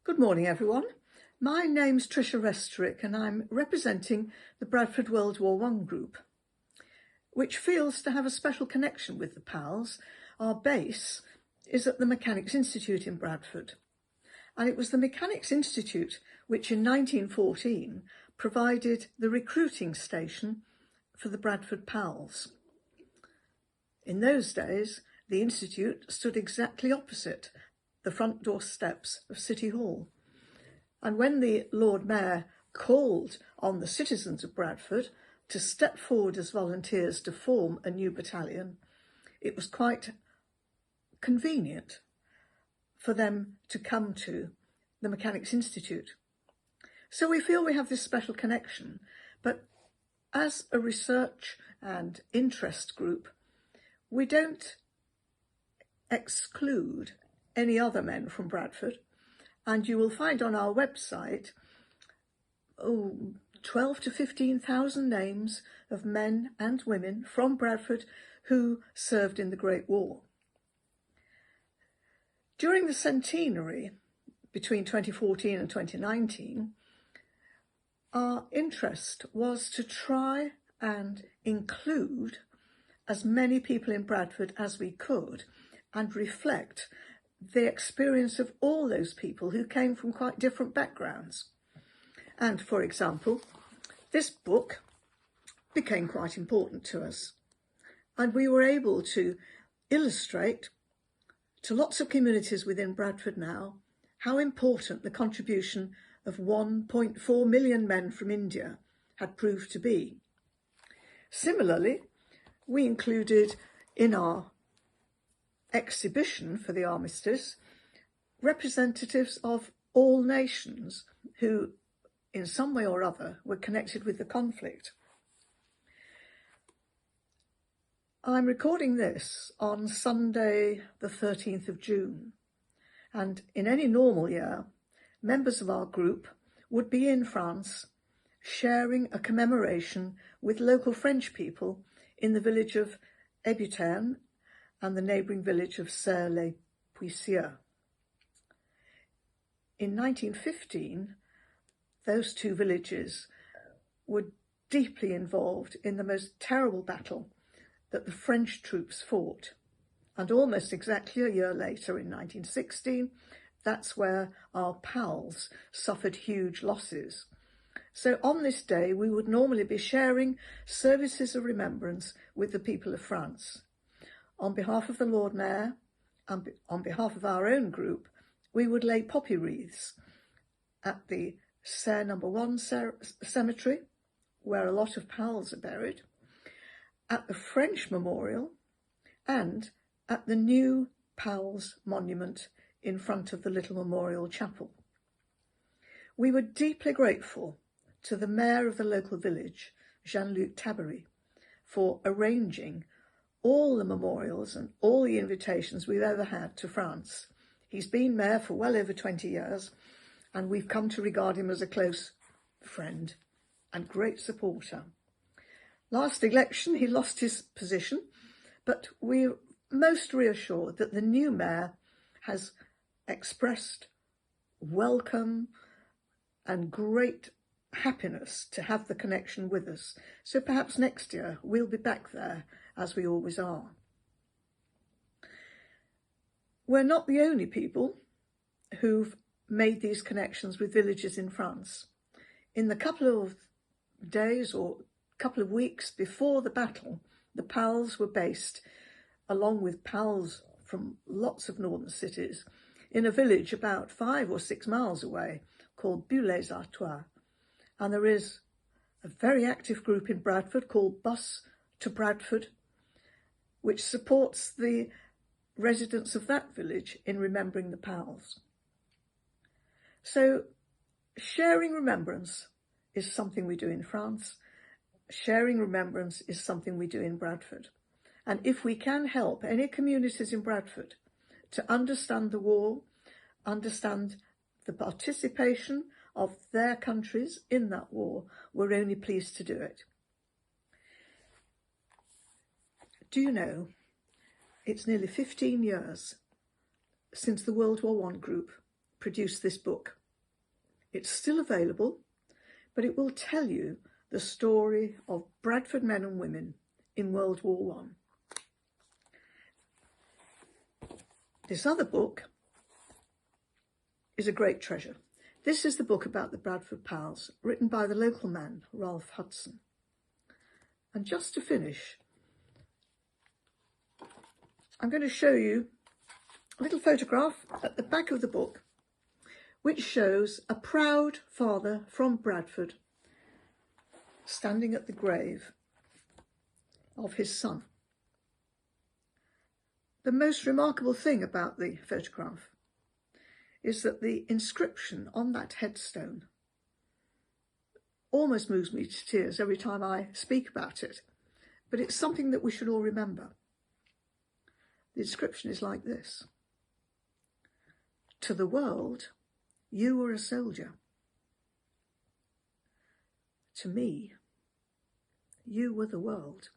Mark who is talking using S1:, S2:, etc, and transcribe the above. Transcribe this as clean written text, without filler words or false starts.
S1: Good morning, everyone. My name's Tricia Restorick and I'm representing the Bradford WW1 Group, which feels to have a special connection with the Pals. Our base is at the Mechanics Institute in Bradford, and it was the Mechanics Institute which in 1914 provided the recruiting station for the Bradford Pals. In those days, the Institute stood exactly opposite the front door steps of City Hall. And when the Lord Mayor called on the citizens of Bradford to step forward as volunteers to form a new battalion, it was quite convenient for them to come to the Mechanics Institute. So we feel we have this special connection, but as a research and interest group, we don't exclude any other men from Bradford, and you will find on our website 12 to 15,000 names of men and women from Bradford who served in the Great War. During the centenary between 2014 and 2019, our interest was to try and include as many people in Bradford as we could and reflect the experience of all those people who came from quite different backgrounds. And for example, this book became quite important to us, and we were able to illustrate to lots of communities within Bradford now how important the contribution of 1.4 million men from India had proved to be. Similarly, we included in our exhibition for the armistice representatives of all nations who in some way or other were connected with the conflict. I'm recording this on Sunday the 13th of June, and in any normal year members of our group would be in France sharing a commemoration with local French people in the village of Ébutin and the neighbouring village of Serres-les-Puisieux. In 1915, those two villages were deeply involved in the most terrible battle that the French troops fought. And almost exactly a year later, in 1916, that's where our pals suffered huge losses. So on this day, we would normally be sharing services of remembrance with the people of France. On behalf of the Lord Mayor and on behalf of our own group, we would lay poppy wreaths at the Serres No. 1 cemetery, where a lot of pals are buried, at the French Memorial, and at the new Pals Monument in front of the little memorial chapel. We were deeply grateful to the mayor of the local village, Jean-Luc Tabarry, for arranging all the memorials and all the invitations we've ever had to France. He's been mayor for well over 20 years, and we've come to regard him as a close friend and great supporter. Last election, he lost his position, but we're most reassured that the new mayor has expressed welcome and great happiness to have the connection with us. So perhaps next year we'll be back there, as we always are. We're not the only people who've made these connections with villages in France. In the couple of days or couple of weeks before the battle, the Pals were based, along with Pals from lots of northern cities, in a village about 5 or 6 miles away called Buis-les-Artois. And there is a very active group in Bradford called Bus to Bradford, which supports the residents of that village in remembering the Pals. So sharing remembrance is something we do in France. Sharing remembrance is something we do in Bradford. And if we can help any communities in Bradford to understand the war, understand the participation of their countries in that war, we're only pleased to do it. Do you know, it's nearly 15 years since the World War I Group produced this book. It's still available, but it will tell you the story of Bradford men and women in World War I. This other book is a great treasure. This is the book about the Bradford Pals, written by the local man, Ralph Hudson. And just to finish, I'm going to show you a little photograph at the back of the book, which shows a proud father from Bradford standing at the grave of his son. The most remarkable thing about the photograph is that the inscription on that headstone almost moves me to tears every time I speak about it, but it's something that we should all remember. The inscription is like this: "To the world, you were a soldier. To me, you were the world."